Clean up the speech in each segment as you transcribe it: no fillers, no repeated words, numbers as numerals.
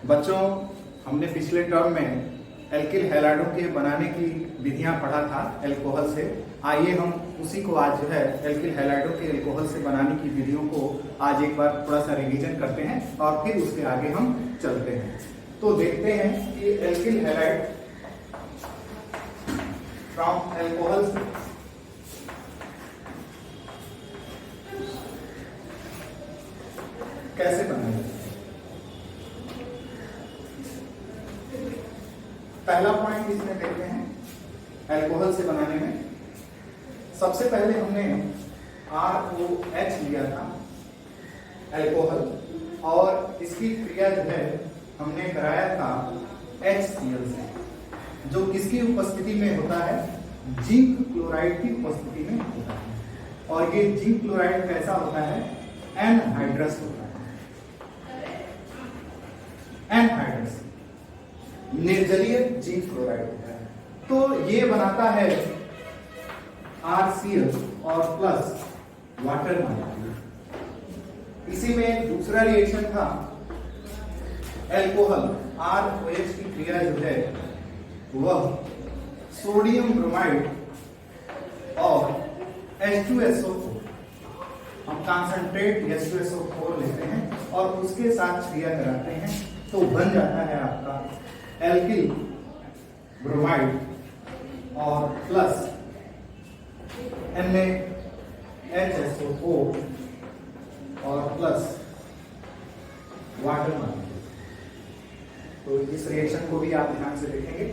बच्चों, हमने पिछले टर्म में एल्किल हैलाइडों के बनाने की विधियां पढ़ा था अल्कोहल से। आइए हम उसी को आज जो है एल्किल हैलाइडों के अल्कोहल से बनाने की विधियों को आज एक बार थोड़ा सा रिवीजन करते हैं और फिर उसके आगे हम चलते हैं। तो देखते हैं कि एल्किल हैलाइड फ्रॉम अल्कोहल कैसे बनाया जाता है। पहला पॉइंट इसमें देखते हैं अल्कोहल से बनाने में। सबसे पहले हमने ROH लिया था अल्कोहल, और इसकी क्रिया जो है हमने कराया था HCl से, जो किसकी उपस्थिति में होता है, जिंक क्लोराइड की उपस्थिति में होता है। और ये जिंक क्लोराइड कैसा होता है, एनहाइड्रस होता है। एनहाइड्रस निर्जलीय जिंक क्लोराइड होता है। तो ये बनाता है RCl और प्लस वाटर मॉलिक्यूल। इसी में दूसरा रिएक्शन था अल्कोहल ROH की क्रिया जो है वह सोडियम ब्रोमाइड और H2SO4, हम कॉन्सेंट्रेट H2SO4 लेते हैं और उसके साथ क्रिया कराते हैं, तो बन जाता है आपका एल्किल ब्रोमाइड और प्लस NaHSO4 और प्लस वाटर मॉलिक्यूल। तो इस रिएक्शन को भी आप ध्यान से देखेंगे।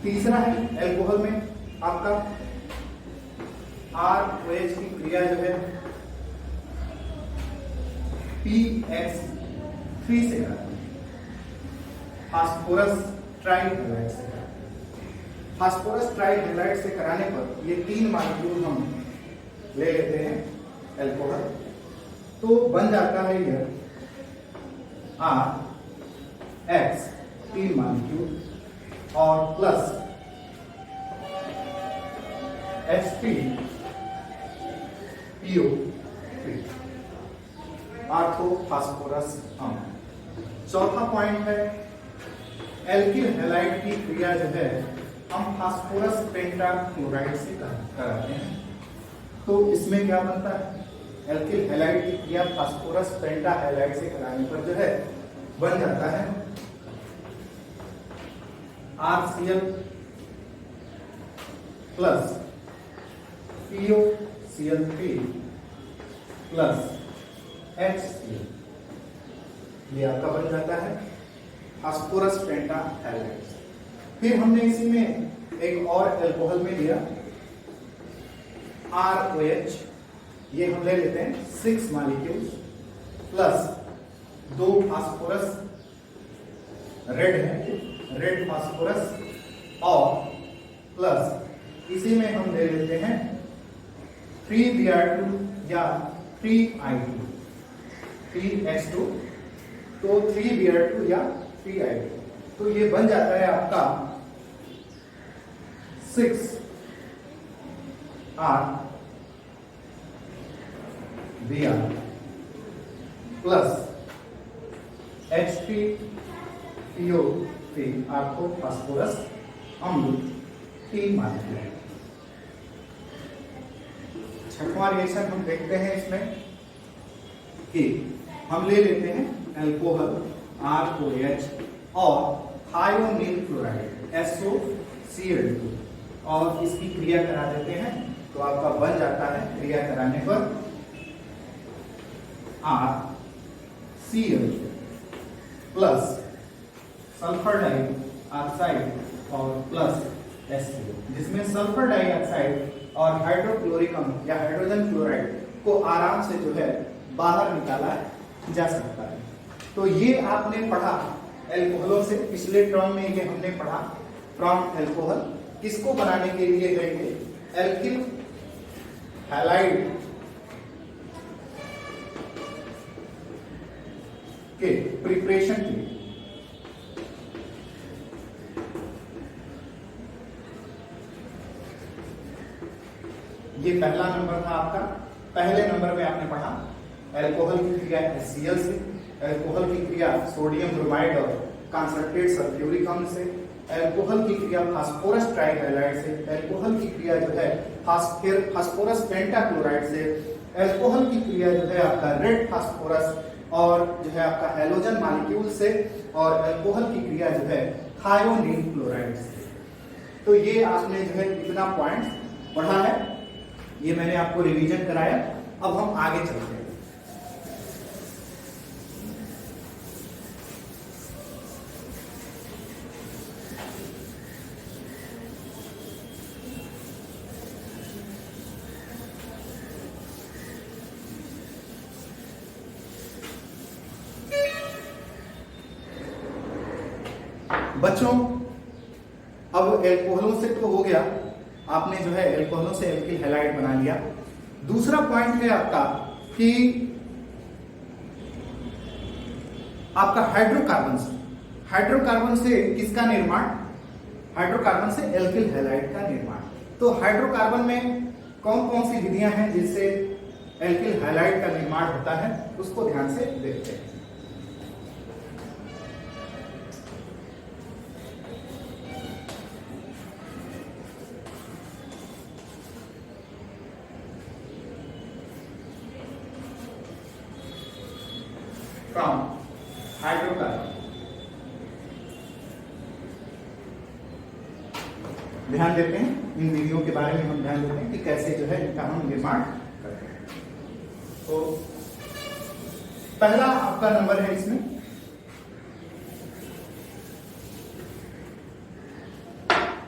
तीसरा है अल्कोहल में आपका ROH की क्रिया जो है PX3 से कराते हैं, फास्फोरस ट्राइहैलाइड से। फास्फोरस ट्राइहैलाइड से कराने पर ये 3 मॉलिक्यूल हम ले लेते हैं अल्कोहल, तो बन जाता है ये RX 3 मॉलिक्यूल और प्लस H3PO3 आर्थोफास्फोरस अम्ल। चौथा पॉइंट है एल्किल हैलाइड की क्रिया जो है हम फास्फोरस पेंटाक्लोराइड से कराते हैं। तो इसमें क्या बनता है, एल्किल हैलाइड की क्रिया फास्फोरस पेंटाहैलाइड से कराने पर जो है बन जाता है RCl plus POCl3 plus HCl। ये आपका बन जाता है फास्फोरस पेंटाहैलाइड। फिर हमने इसी में एक और अल्कोहल में लिया ROH, ये हम ले लेते हैं 6 मॉलिक्यूल्स प्लस 2 फास्फोरस रेड है, रेड फास्फोरस, और प्लस इसी में हम ले लेते हैं 3Br2 या 3I2, 3H2, तो 3Br2 या 3I2। तो ये बन जाता है आपका 6RBr प्लस H3PO3 आर्थोफास्फोरस अम्ल 3 मॉलिक्यूल। छठवां रिएक्शन हम देखते हैं इसमें कि हम ले लेते हैं अल्कोहल ROH और थायोनील क्लोराइड SOCl2 और इसकी क्रिया करा देते हैं, तो आपका बन जाता है क्रिया कराने पर RCl प्लस सल्फर डाइऑक्साइड और प्लस HCl, जिसमें सल्फर डाइऑक्साइड और हाइड्रोक्लोरिक अम्ल या हाइड्रोजन क्लोराइड को आराम से जो है बाहर निकाला जा सकता है। तो ये आपने पढ़ा अल्कोहलों से, पिछले टर्म में ये हमने पढ़ा फ्रॉम अल्कोहल। किसको बनाने के लिए लेंगे, एल्किल हैलाइड के प्रिपरेशन के लिए। ये पहला नंबर था आपका। पहले नंबर में आपने पढ़ा अल्कोहल की क्रिया HCl से, अल्कोहल की क्रिया सोडियम ब्रोमाइड और कंसंट्रेट सल्फ्यूरिक अम्ल से, अल्कोहल की क्रिया फास्फोरस ट्राइहैलाइड से, अल्कोहल की क्रिया जो है फास्फोरस पेंटाक्लोराइड से, अल्कोहल की क्रिया जो है आपका रेड फास्फोरस और जो है आपका हैलोजन मॉलिक्यूल से, और अल्कोहल की क्रिया जो है थायोनील क्लोराइड से। तो ये आपने जो है इतना पॉइंट्स पढ़ा है, ये मैंने आपको रिवीजन कराया। अब हम आगे चलते हैं। बच्चों, अब एल्कोहलों से तो हो गया, आपने जो है एल्कोहलों से एल्किल हैलाइड बना लिया। दूसरा पॉइंट है आपका कि आपका हाइड्रोकार्बन से किसका निर्माण? हाइड्रोकार्बन से एल्किल हैलाइड का निर्माण। तो हाइड्रोकार्बन में कौन कौन सी विधियां हैं जिससे एल्किल हैलाइड का निर्माण होता है, उसको ध्यान से देखते हैं। फ्रॉम हाइड्रोकार्बन, ध्यान देते हैं इन विधियों के बारे में, हम ध्यान देते हैं कि कैसे जो है इनका हम निर्माण करते हैं। तो पहला आपका नंबर है इसमें,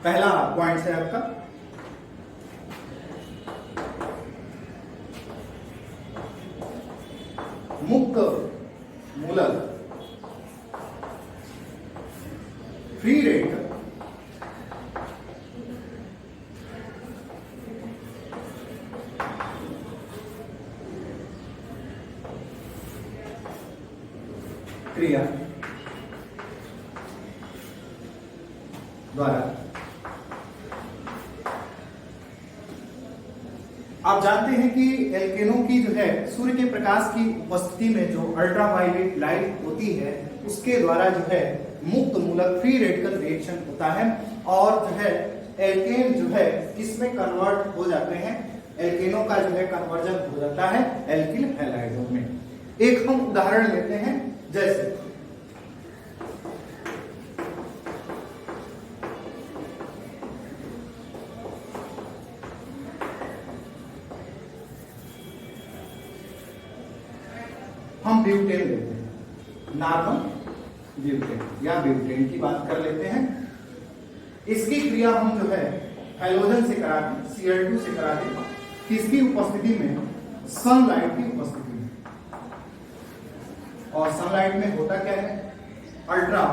पहला पॉइंट है आपका मुक्त मूलक फ्री रेडिकल क्रिया द्वारा, आप जानते हैं कि एल्केनों की जो है सूर्य के प्रकाश की उपस्थिति में जो अल्ट्रावायलेट लाइट होती है उसके द्वारा जो है मुक्त मूलक फ्री रेडिकल रिएक्शन होता है, और जो है एल्केन जो है किसमें कन्वर्ट हो जाते हैं? एल्केनों का जो है कन्वर्जन हो जाता है एल्किल हैलाइडों में। एक हम उदाहरण लेते हैं, जैसे हम ब्यूटेन लेते हैं, नॉर्मल ब्यूटेन या ब्यूटेन की बात कर लेते हैं। इसकी क्रिया हम जो है हैलोजन से कराते हैं, Cl2 से कराते हैं, किसकी उपस्थिति में? सनलाइट की उपस्थिति में। और सनलाइट में होता क्या है? अल्ट्रा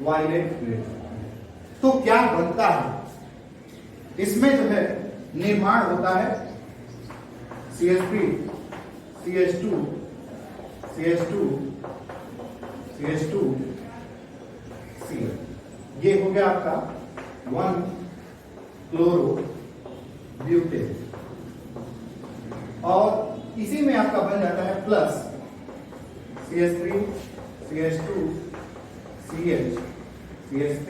वायलेट रे। तो क्या बनता है इसमें? जो है निर्माण होता है CH3 CH2 CH2 CH2 Cl। ये हो गया आपका 1 क्लोरो ब्यूटेन, और इसी में आपका बन जाता है plus CH3 CH2 CH CH3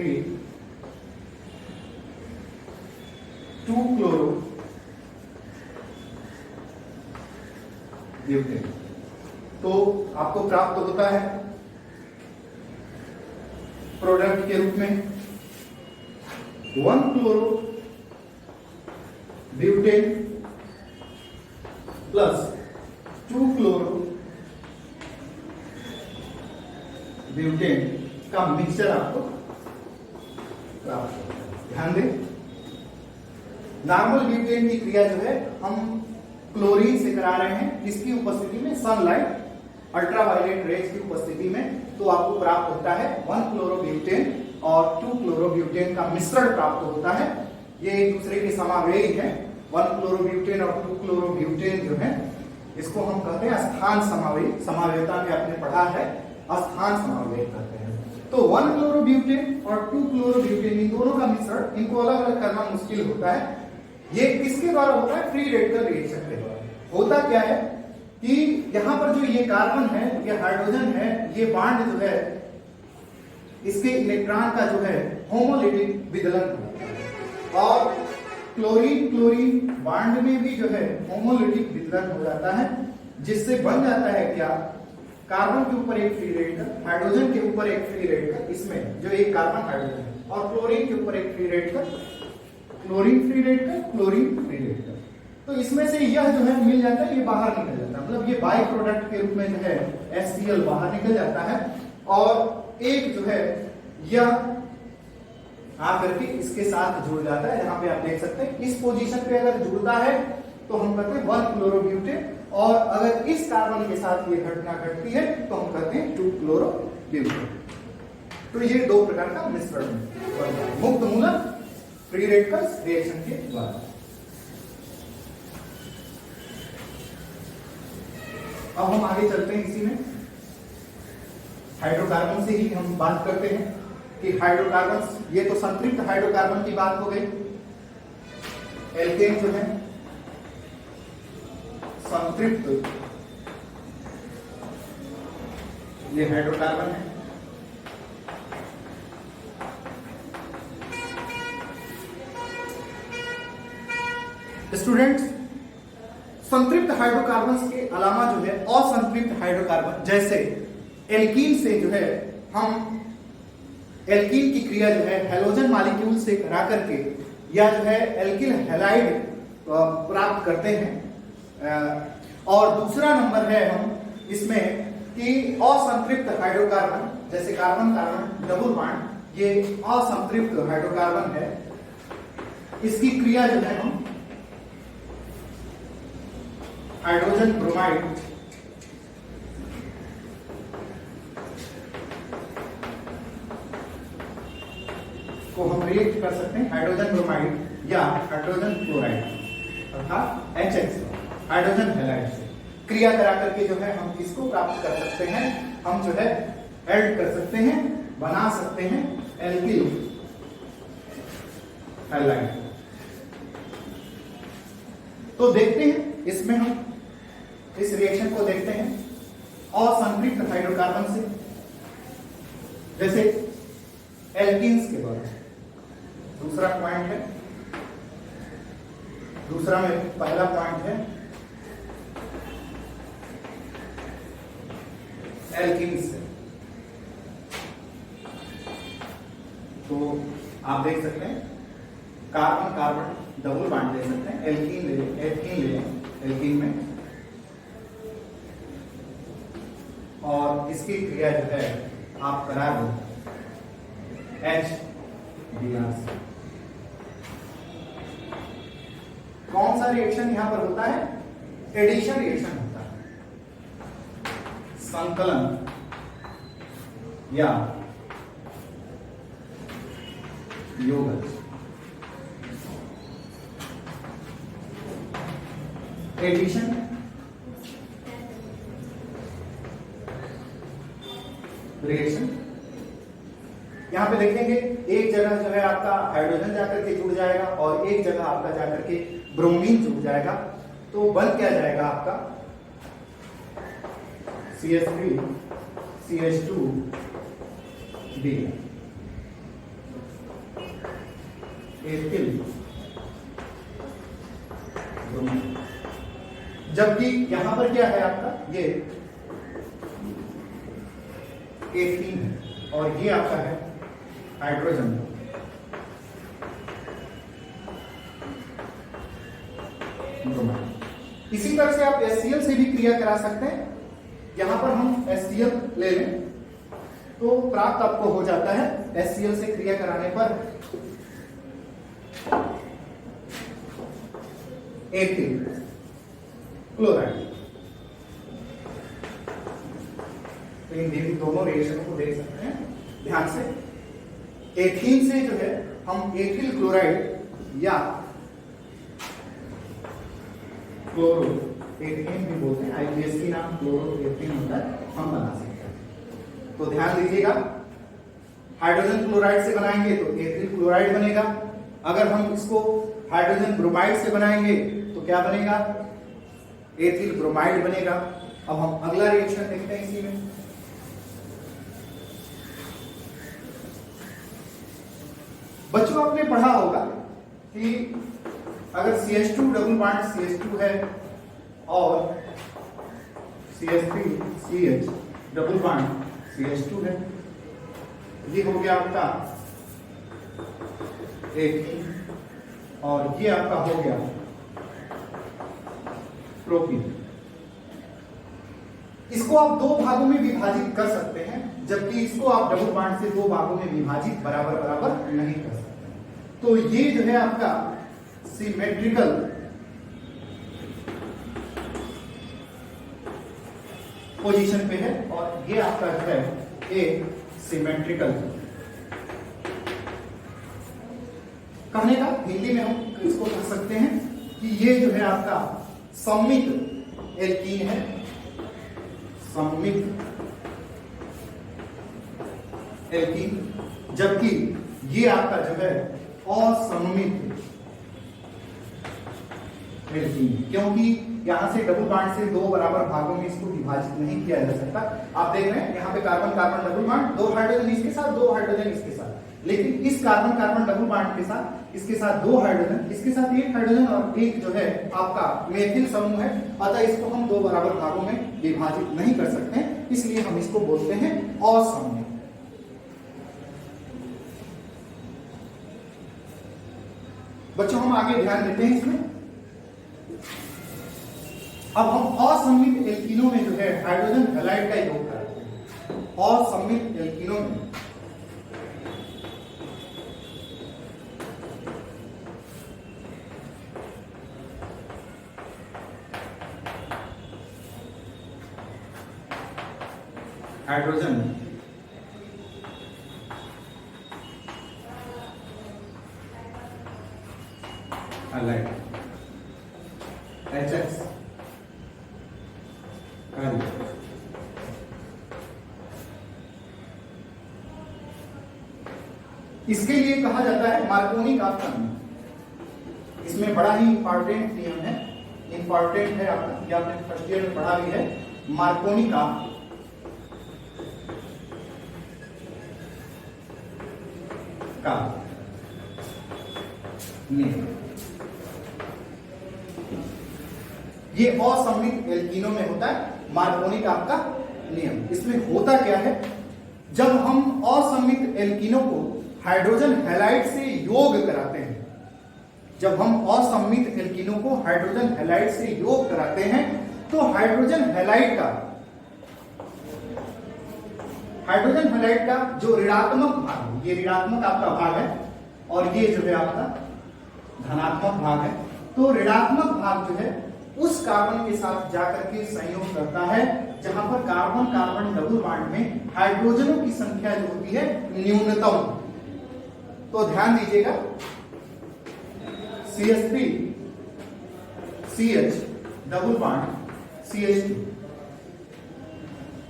2 chloro butane. तो आपको प्राप्त होता है प्रोडक्ट के रूप में 1 chloro butane plus 2 chloro butane का मिक्सचर आपको प्राप्त होता है। ध्यान दें, नॉर्मल ब्यूटेन की क्रिया जो है हम क्लोरीन से करा रहे हैं, इसकी उपस्थिति में सनलाइट अल्ट्रावायलेट रेज की उपस्थिति में। तो आपको प्राप्त होता है 1 क्लोरोब्यूटेन और 2 क्लोरोब्यूटेन का मिश्रण प्राप्त होता है। ये एक दूसरे के समावेशी है। 1 क्लोरोब्यूटेन और 2 क्लोरोब्यूटेन जो है इसको हम कहते हैं स्थान समावेयता में आपने पढ़ा है, स्थान समावेय कहते हैं। तो 1 क्लोरोब्यूटेन और 2 क्लोरोब्यूटेन इन दोनों का मिश्रण, इनको अलग अलग करना मुश्किल होता है। ये किसके द्वारा होता है? फ्री रेडिकल रिएक्शन के द्वारा। होता क्या है कि यहां पर जो ये कार्बन है, ये हाइड्रोजन है, ये बॉन्ड जो है इसके इलेक्ट्रॉन का जो है होमोलिटिक विदलन होता है और क्लोरीन क्लोरीन बॉन्ड में भी जो है होमोलिटिक विदलन हो जाता है, जिससे बन जाता है क्या, कार्बन के ऊपर एक फ्री रेडिकल, हाइड्रोजन के ऊपर एक फ्री रेडिकल, इसमें जो एक कार्बन हाइड्रोजन है, और क्लोरीन के ऊपर एक free radical, chlorine free radical, chlorine free radical. तो इसमें से यह जो है मिल जाता है, ये बाहर निकल जाता है, मतलब ये बाई प्रोडक्ट के रूप में जो है HCl बाहर निकल जाता है और एक जो है यह आकर के इसके साथ जुड़ जाता है। यहाँ पे आप देख सकते हैं इस पोजीशन पे अगर जुड़ता है तो हम कहते हैं 1 क्लोरोब्यूटेन, और अगर इस कार्बन के साथ ये घटना घटती है तो हम कहते हैं 2 क्लोरोब्यूटेन। तो ये दो प्रकार का मिश्रण बनता है मुक्त मूलक फ्री रेडिकल्स रिएक्शन के द्वारा। अब हम आगे चलते हैं, इसी में हाइड्रोकार्बन से ही हम बात करते हैं कि हाइड्रोकार्बन, ये तो संतृप्त हाइड्रोकार्बन की बात हो गई। एल्केन जो है संतृप्त, ये हाइड्रोकार्बन है। स्टूडेंट्स, संतृप्त हाइड्रोकार्बन के अलावा जो है असंतृप्त हाइड्रोकार्बन, जैसे एल्कीन से जो है हम एल्कीन की क्रिया जो है हैलोजन मॉलिक्यूल से करा करके या जो है एल्किल हैलाइड प्राप्त करते हैं। और दूसरा नंबर है हम इसमें कि असंतृप्त हाइड्रोकार्बन, जैसे कार्बन कार्बन डबल बॉन्ड, ये असंतृप्त हाइड्रोकार्बन है, इसकी क्रिया जो है हम हाइड्रोजन ब्रोमाइड को हम रिएक्ट कर सकते हैं हाइड्रोजन ब्रोमाइड या हाइड्रोजन क्लोराइड अर्थात HX, हाइड्रोजन हैलाइड से क्रिया करा करके जो है हम किसको प्राप्त कर सकते हैं, हम जो है ऐड कर सकते हैं, बना सकते हैं एल्किल हैलाइड। तो देखते हैं इसमें हम इस रिएक्शन को देखते हैं असंतृप्त हाइड्रोकार्बन से, जैसे एल्कीन्स के बारे में दूसरा पॉइंट है, दूसरा में पहला पॉइंट है एल्कीन्स से। तो आप देख सकते हैं कार्बन कार्बन डबल बॉन्ड ले सकते हैं, एल्कीन ले लें, एल्कीन ले लें, एल्कीन में, और इसकी क्रिया जो है आप करा दो HBr से। कौन सा रिएक्शन यहां पर होता है, एडिशन रिएक्शन होता है, संकलन या योगज। एडिशन रिएक्शन, यहां पे देखेंगे एक जगह जो है आपका हाइड्रोजन जाकर के जुड़ जाएगा और एक जगह आपका जाकर के ब्रोमीन जुड़ जाएगा, तो बन क्या जाएगा आपका CH3 CH2 B ethyl bromine. जबकि यहां पर क्या है आपका, ये एथीन है और ये आपका है हाइड्रोजन। इसी तरह से आप HCl से भी क्रिया करा सकते हैं। यहां पर हम HCl ले लें तो प्राप्त आपको हो जाता है HCl से क्रिया कराने पर एथिल क्लोराइड। तो इन दोनों रिएक्शन को देख सकते हैं ध्यान से। एथीन से जो है हम एथिल क्लोराइड या क्लोरो एथीन भी बोलते हैं, IUPAC की नाम क्लोरो एथीन होता है, हम बना सकते हैं। तो ध्यान दीजिएगा, हाइड्रोजन क्लोराइड से बनाएंगे तो एथिल क्लोराइड बनेगा। अगर हम इसको हाइड्रोजन ब्रोमाइड से बनाएंगे तो क्या बनेगा, एथिल ब्रोमाइड बनेगा। अब हम अगला रिएक्शन देखते हैं इसी में। बच्चों आपने पढ़ा होगा कि अगर CH2 डबल बॉन्ड CH2 है और CH3CH डबल बॉन्ड CH2 है, ये हो गया आपका एक, और ये आपका हो गया प्रोपीन। इसको आप दो भागों में विभाजित कर सकते हैं, जबकि इसको आप डबल बॉन्ड से दो भागों में विभाजित बराबर बराबर नहीं कर सकते। तो ये जो है आपका सिमेट्रिकल पोजीशन पे है और ये आपका जो है ए सिमेट्रिकल। कहने का हिंदी में हम इसको कह सकते हैं कि ये जो है आपका सममित एल्कीन है, सममित एल्कीन, जबकि ये आपका जो है असममित एल्कीन, क्योंकि यहां से डबल बॉन्ड से दो बराबर भागों में इसको विभाजित नहीं किया जा सकता। आप देख रहे हैं यहाँ पे कार्बन कार्बन डबल बॉन्ड, दो हाइड्रोजन इसके साथ, दो हाइड्रोजन इसके साथ, लेकिन इस कार्बन कार्बन डबल बॉन्ड के साथ, इसके साथ दो हाइड्रोजन, इसके साथ एक हाइड्रोजन और एक जो है आपका मेथिल समूह है। अतः इसको हम दो बराबर भागों में विभाजित नहीं कर सकते, इसलिए हम इसको बोलते हैं असममित। बच्चों हम आगे ध्यान देते हैं इसमें। अब हम असममित एल्कीनों में जो है हाइड्रोजन हैलाइड का योग करते हैं। असममित एल्कीनों में हाइड्रोजन हैलाइड HX इसके लिए कहा जाता है मार्कोनी का नियम। इसमें बड़ा ही इंपॉर्टेंट नियम है, इंपॉर्टेंट है आपका, ये आपने फर्स्ट ईयर में पढ़ा भी है, मार्कोनी का नियम। ये असममित एल्कीनों में होता है मार्कोनी का आपका नियम। इसमें होता क्या है, जब हम असममित एल्कीनों को हाइड्रोजन हैलाइड से योग कराते हैं, जब हम असममित एल्कीनों को हाइड्रोजन हैलाइड से योग कराते हैं, तो हाइड्रोजन हैलाइड का जो ऋणात्मक भाग है, ये ऋणात्मक आपका भाग है और ये जो है आपका धनात्मक भाग है। तो ऋणात्मक भाग जो है उस कार्बन के साथ जाकर के संयोग करता है जहां पर कार्बन कार्बन डबल बॉन्ड में हाइड्रोजनों की संख्या जो होती है न्यूनतम। तो ध्यान दीजिएगा, CH3 CH double bond CH2,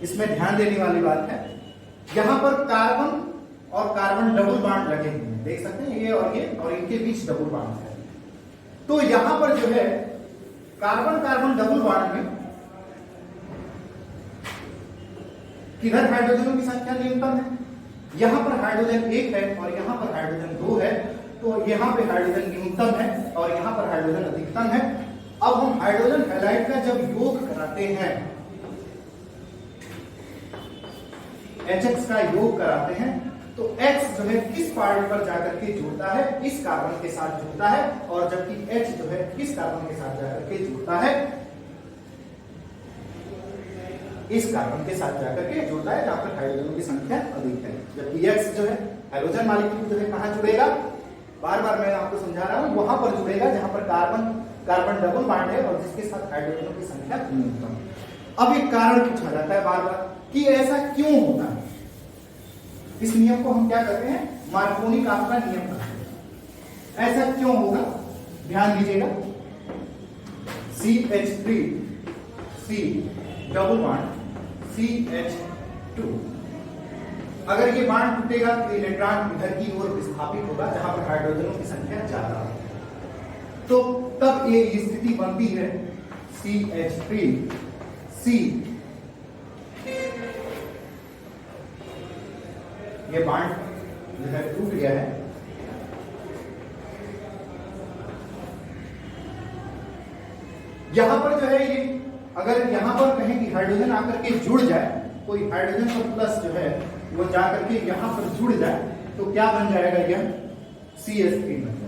इसमें ध्यान देने वाली बात है, यहां पर कार्बन और कार्बन डबल बॉन्ड लगे हुए हैं, देख सकते हैं ये और इनके बीच डबल बॉन्ड है। तो यहां पर जो है कार्बन कार्बन डबल बॉन्ड में किधर हाइड्रोजनों की संख्या न्यूनतम है, यहां पर हाइड्रोजन एक है और यहां पर हाइड्रोजन दो है। तो यहां पे हाइड्रोजन न्यूनतम है और यहां पर हाइड्रोजन अधिकतम है। अब हम हाइड्रोजन हैलाइड का जब योग कराते हैं, HX का योग कराते हैं, तो X जो है किस पार्ट पर जाकर के जुड़ता है, इस कार्बन के साथ जुड़ता है, और जबकि H जो है किस कार्बन के साथ जाकर के जुड़ता है, इस कार्बन के साथ जाकर के जुड़ता है जहां पर हाइड्रोजनों की संख्या अधिक है। जबकि X जो है हाइड्रोजन मॉलिक्यूल जो है कहां जुड़ेगा, बार बार मैं आपको समझा रहा हूं, वहां पर जुड़ेगा जहां पर कार्बन कार्बन डबल बॉन्ड है और जिसके साथ हाइड्रोजनों की संख्या न्यूनतम। अब एक कारण पूछा जाता है बार बार कि ऐसा क्यों होता है। इस नियम को हम क्या कहते हैं, मार्कोनी का आपका नियम कहते हैं। ऐसा क्यों होगा, ध्यान दीजिएगा, CH3 C double bond CH2, अगर ये बॉन्ड टूटेगा तो इलेक्ट्रॉन इधर की ओर विस्थापित होगा जहां पर हाइड्रोजनों की संख्या ज्यादा है। तो तब ये स्थिति बनती है CH3C, ये बॉन्ड जो है टूट गया है। यहां पर जो है ये, अगर यहां पर कहें कि हाइड्रोजन आकर के जुड़ जाए, कोई हाइड्रोजन का प्लस जो है वो जाकर के यहां पर जुड़ जाए, तो क्या बन जाएगा, यह CH3 बन जाएगा।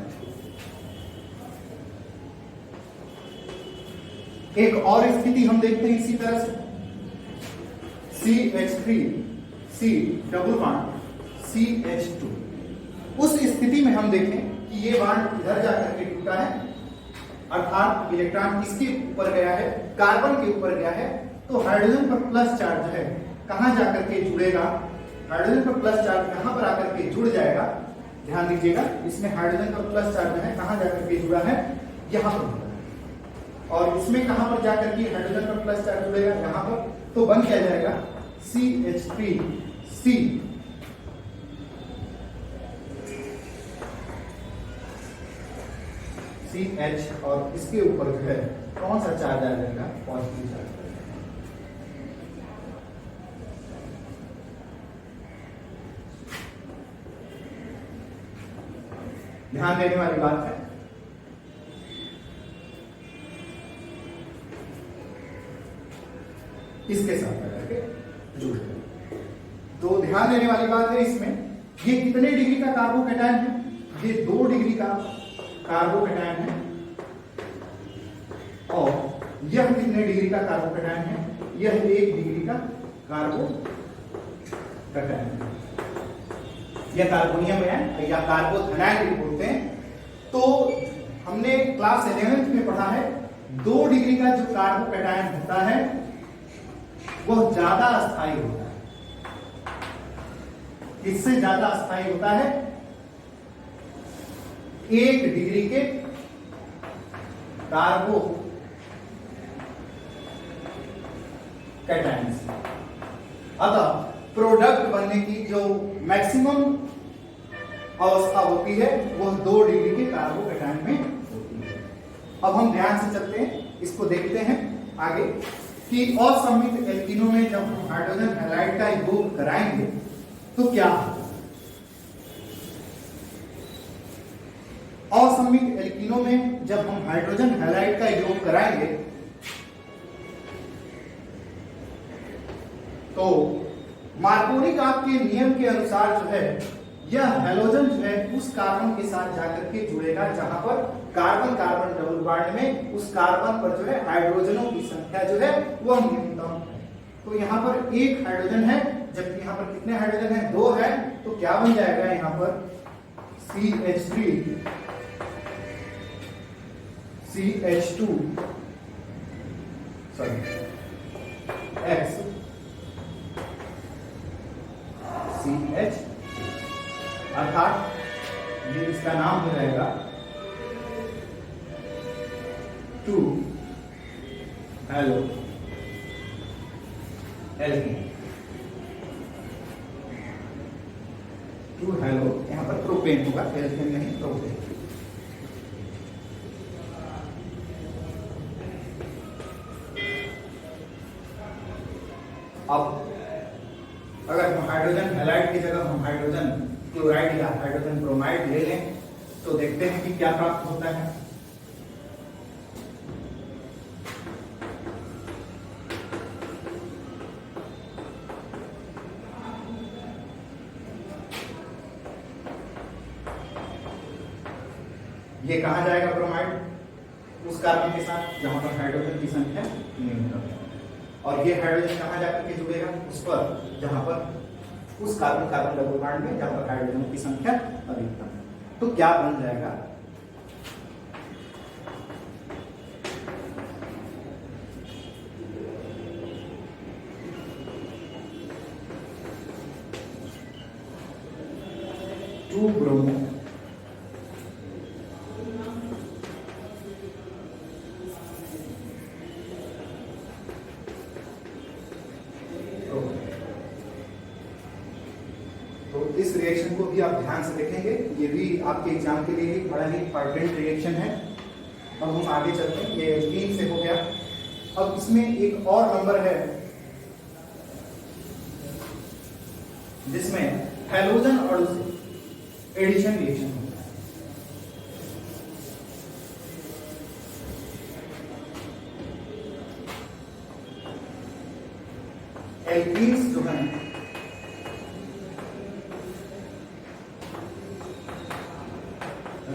एक और स्थिति हम देखते हैं इसी तरह से, CH3C डबल बॉन्ड CH2। उस स्थिति में हम देखें कि ये बॉन्ड इधर जाकर के टूटा है, अर्थात इलेक्ट्रॉन किसके ऊपर गया है, कार्बन के ऊपर गया है, तो हाइड्रोजन पर प्लस चार्ज है कहां जाकर के जुड़ेगा, हाइड्रोजन पर प्लस चार्ज यहां पर आकर के जुड़ जाएगा। ध्यान दीजिएगा, इसमें हाइड्रोजन का प्लस चार्ज है कहां जाकर के जुड़ा है, यहां पर जुड़ा है। और इसमें कहां पर जाकर के हाइड्रोजन का प्लस चार्ज जुड़ेगा, यहां पर, तो बन क्या जाएगा CH3C। CH और इसके ऊपर जो है कौन सा चार्ज आ जाएगा, पॉजिटिव चार्ज। ध्यान देने वाली बात है, इसके साथ करके जुड़ गए। तो ध्यान देने वाली बात है इसमें, ये कितने डिग्री का कार्बोकैटायन है, ये 2 डिग्री का कार्बोकैटायन है, और यह कितने डिग्री का कार्बोकैटायन है, यह 1 डिग्री का कार्बोकैटायन है। यह कार्बोनियम है या कार्बोथेनाइल भी बोलते हैं। तो हमने क्लास 11th में पढ़ा है 2 डिग्री का जो कार्बोकैटायन होता है वह ज्यादा अस्थायी होता है। इससे ज्यादा अस्थायी होता है 1 डिग्री के कार्बोकैटायन से। अतः प्रोडक्ट बनने की जो मैक्सिमम अवस्था होती है वह 2 डिग्री के कार्बोकैटायन में होती है। अब हम ध्यान से चलते हैं, इसको देखते हैं आगे कि असममित एल्कीनों में जब हम हाइड्रोजन हैलाइड का योग कराएंगे तो क्या होगा। असममित एल्कीनों में जब हम हाइड्रोजन हैलाइड का योग कराएंगे तो मार्कोनी का के नियम के अनुसार जो है यह हैलोजन जो है उस कार्बन के साथ जाकर के जुड़ेगा जहां पर कार्बन कार्बन डबल बॉन्ड में उस कार्बन पर जो है हाइड्रोजनों की संख्या जो है वह न्यूनतम है। तो यहाँ पर 1 हाइड्रोजन है, जबकि यहाँ पर कितने हाइड्रोजन है, 2 है। तो क्या बन जाएगा यहाँ पर CH3 CH2 sorry X CH, अर्थात ये इसका नाम हो जाएगा 2 हेलो एल्कीन। 2 हेलो, यहां पर प्रोपेन होगा, एल्कीन नहीं प्रोपेन। अब अगर हम हाइड्रोजन हैलाइड की जगह हम हाइड्रोजन क्लोराइड या हाइड्रोजन ब्रोमाइड ले लें तो देखते हैं कि क्या प्राप्त होता है। ये कहां जाएगा ब्रोमाइड, उस कार्बन के साथ जहां पर हाइड्रोजन की संख्या न्यूनतम है, और ये हाइड्रोजन कहां जाकर के जुड़ेगा, उस पर जहां पर उस कार्बन कार्बन डबल बॉन्ड में जहां पर हाइड्रोजन की संख्या अधिकतम है। तो क्या बन जाएगा, टू ब्रोमो इस रिएक्शन को भी आप ध्यान से देखेंगे, ये भी आपके एग्जाम के लिए बड़ा ही इंपॉर्टेंट रिएक्शन है। अब हम आगे चलते हैं, ये एल्कीन से हो गया, अब इसमें एक और नंबर है जिसमें हैलोजन अणु से एडिशन रिएक्शन होता है। एल्कीन्स जो है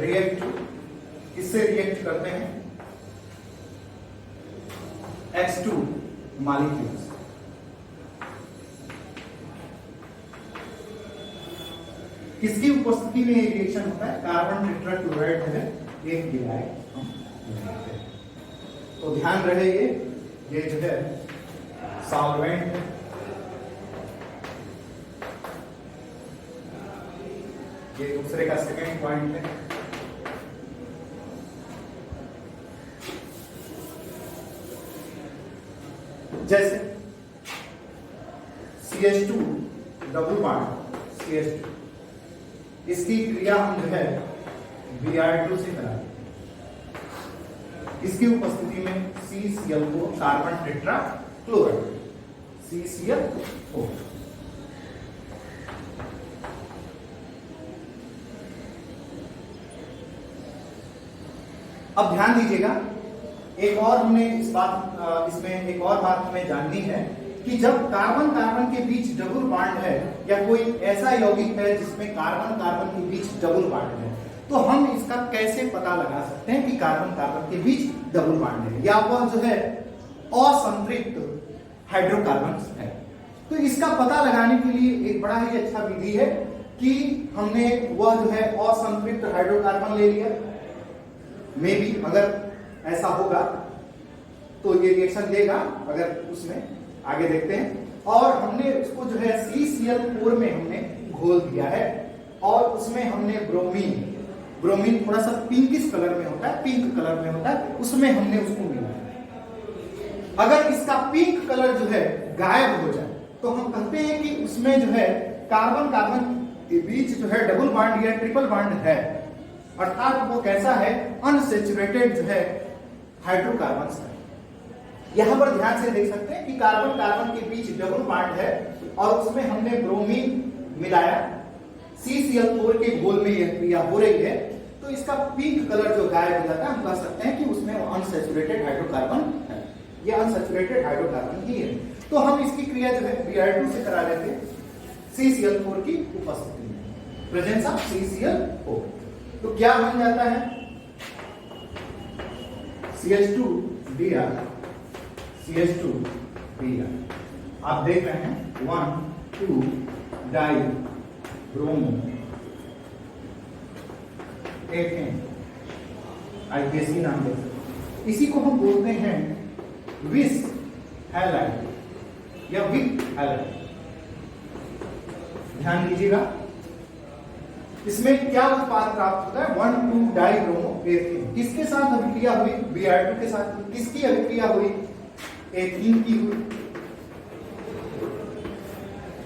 रिएक्ट किससे रिएक्ट करते हैं? H2 molecules. किसकी उपस्थिति में ये रिएक्शन होता है? कार्बन टेट्राक्लोराइड जो है एक गिलाए हम बनाते हैं। तो ध्यान रहे ये जो है सॉल्वेंट है, ये दूसरे का सेकेंड पॉइंट है। जैसे CH2 डबल बॉन्ड CH2, इसकी क्रिया हम जो है Br2 से कराते हैं। इसकी उपस्थिति में CCl4 carbon tetra chloride CCl4। अब ध्यान दीजिएगा, एक और हमने इसमें एक और बात हमें जाननी है कि जब कार्बन कार्बन के बीच डबल बॉन्ड है या कोई ऐसा यौगिक है जिसमें कार्बन कार्बन के बीच डबल बॉन्ड है, तो हम इसका कैसे पता लगा सकते हैं कि कार्बन कार्बन के बीच डबल बॉन्ड है या वह जो है असंतृप्त हाइड्रोकार्बन है। तो इसका पता लगाने के लिए एक बड़ा ही अच्छा विधि है कि हमने वह जो है असंतृप्त हाइड्रोकार्बन ले लिया। मे बी अगर ऐसा होगा तो ये रिएक्शन देगा, अगर उसमें आगे देखते हैं। और हमने उसको जो है CCl4 में हमने घोल दिया है और उसमें हमने ब्रोमीन थोड़ा सा पिंकिश कलर में होता है, पिंक कलर में होता है, उसमें हमने उसको मिलाया। अगर इसका पिंक कलर जो है गायब हो जाए तो हम कहते हैं कि उसमें जो है कार्बन कार्बन के बीच जो है डबल बॉन्ड या ट्रिपल बॉन्ड है, अर्थात वो कैसा है? अनसैचुरेटेड जो है हाइड्रोकार्बन है। यहां पर ध्यान से देख सकते हैं कि कार्बन कार्बन के बीच डबल बॉन्ड है और उसमें हमने ब्रोमीन मिलाया, CCl4 के घोल में यह क्रिया हो रही है, तो इसका पिंक कलर जो गायब हो जाता है, हम कह सकते हैं कि उसमें अनसैचुरेटेड हाइड्रोकार्बन है। यह अनसैचुरेटेड हाइड्रोकार्बन ही है। तो हम इसकी क्रिया जो है Br2 से करा लेते हैं CCl4 की उपस्थिति में, प्रेजेंस ऑफ CCl4। तो क्या बन जाता है? CH2Br CH2Br। आप देख रहे हैं 1,2 डाई ब्रोमो एथेन, IPAC नाम देते। इसी को हम बोलते हैं विस हैलाइड या विक हैलाइड। ध्यान दीजिएगा, इसमें क्या उत्पाद प्राप्त होता है? 1,2 डाई ब्रोमो एथेन। किसके साथ अभिक्रिया हुई? Br2 के साथ। किसकी अभिक्रिया हुई? एथीन की हुई।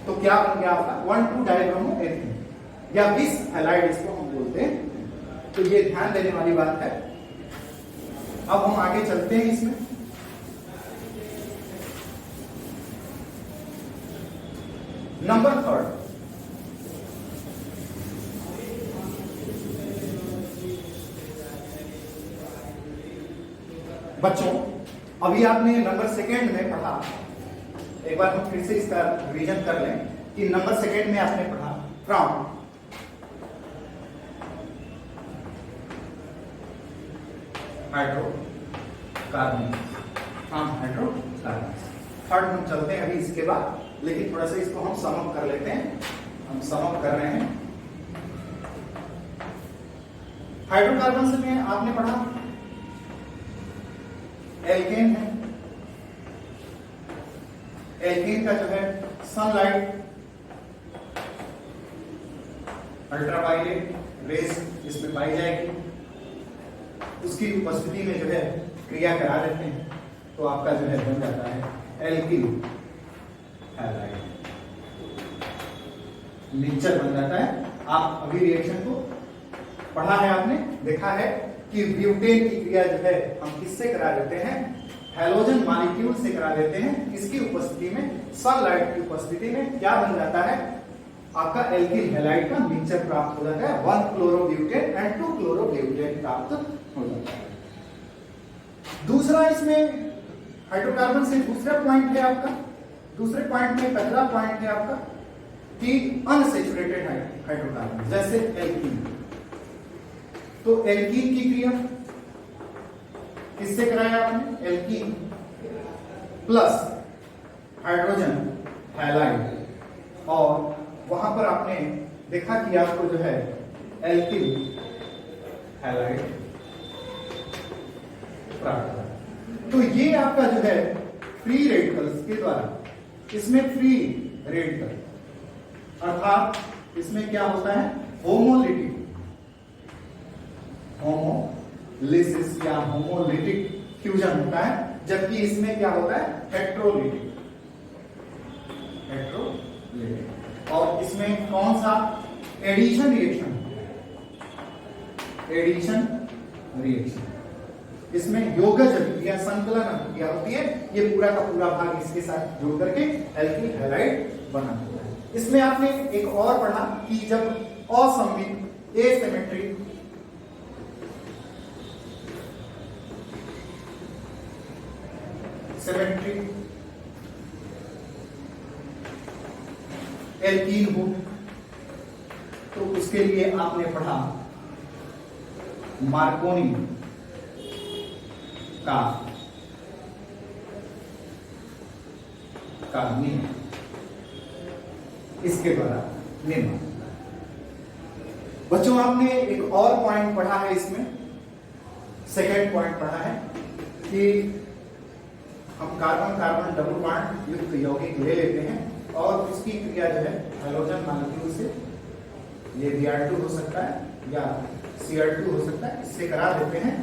तो क्या बन गया आपका? 1,2 डाई ब्रोमो एथेन या विस हैलाइड इसको हम बोलते हैं। तो ये ध्यान देने वाली बात है। अब हम आगे चलते हैं इसमें। नंबर 3, बच्चों अभी आपने नंबर 2 में पढ़ा, एक बार हम फिर से इसका रिवीजन कर लें कि नंबर 2 में आपने पढ़ा फ्रॉम हाइड्रोकार्बन, थर्ड हम चलते हैं अभी इसके बाद, लेकिन थोड़ा सा इसको हम सम अप कर लेते हैं। हम सम अप कर रहे हैं। हाइड्रोकार्बन में आपने पढ़ा एल्केन है। एल्केन का जो है सनलाइट, अल्ट्रावायलेट रेज इसमें पाई जाएगी, उसकी उपस्थिति में जो है क्रिया करा देते हैं तो आपका जो है बन जाता है एल्किल हैलाइड, मिक्सचर बन जाता है। आप अभी रिएक्शन को पढ़ा है, आपने देखा है कि ब्यूटेन की क्रिया जो है हम किससे करा देते हैं? हैलोजन मॉलिक्यूल से करा देते हैं, किसकी उपस्थिति में, सनलाइट की उपस्थिति में, क्या बन जाता है, आपका एल्किल हैलाइड का मिक्सचर प्राप्त हो जाता है, 1 क्लोरोब्यूटेन एंड 2 क्लोरोब्यूटेन प्राप्त हो जाता है। दूसरा इसमें हाइड्रोकार्बन से दूसरा पॉइंट है आपका, दूसरे पॉइंट में पहला पॉइंट है आपका कि अनसैचुरेटेड हाइड्रोकार्बन जैसे एल्कीन। तो एल्कीन की क्रिया किससे कराया आपने, एल्कीन प्लस हाइड्रोजन हैलाइड, और वहां पर आपने देखा कि आपको जो है एल्किल हैलाइड प्राप्त हुआ। तो ये आपका जो है फ्री रेडिकल्स के द्वारा, इसमें फ्री रेडिकल अर्थात इसमें क्या होता है, होमोलिटिक, होमोलिसिस या होमोलिटिक फ्यूजन होता है, जबकि इसमें क्या होता है, हेट्रोलिटिक, हेट्रोलिटिक। और इसमें कौन सा, एडिशन रिएक्शन, एडिशन रिएक्शन, इसमें योगज या संकलन क्रिया होती है, ये पूरा का पूरा भाग इसके साथ जोड़ करके एल्किल हैलाइड बना होता है। इसमें आपने एक और पढ़ा कि जब असममित एसिमेट्रिक सिमेट्रिक एल्कीन हो, तो उसके लिए आपने पढ़ा मार्कोनी का नियम, इसके द्वारा निर्माण। बच्चों आपने एक और पॉइंट पढ़ा है, इसमें सेकेंड पॉइंट पढ़ा है कि हम कार्बन कार्बन डबल बॉन्ड युक्त यौगिक ले लेते हैं और उसकी क्रिया जो है हैलोजन मॉलिक्यूल से, ये Br2 हो सकता है या Cr2 हो सकता है, इससे करा देते हैं,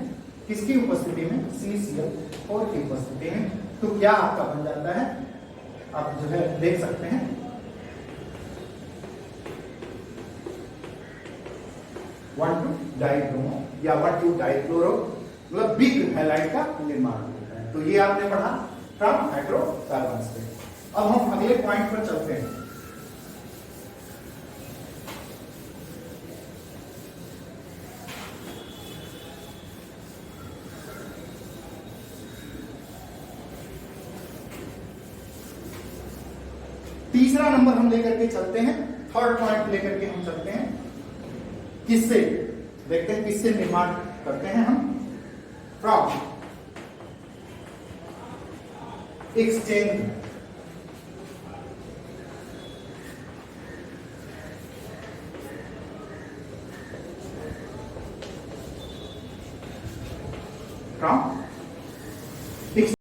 किसकी उपस्थिति में, CCl4 की उपस्थिति में। तो क्या आपका बन जाता है, आप जो है देख सकते हैं, वन टू डाइब्रोमो या 1,2 डाइक्लोरो, मतलब बिग हैलाइड का निर्माण होता है। तो ये आपने पढ़ा फ्रॉम हाइड्रोकार्बन से। अब हम अगले पॉइंट पर चलते हैं। तीसरा नंबर हम लेकर के चलते हैं, थर्ड पॉइंट लेकर के हम चलते हैं, किससे देखते हैं, किससे निर्माण करते हैं हम, फ्रॉम एक्सचेंज, फ्रॉम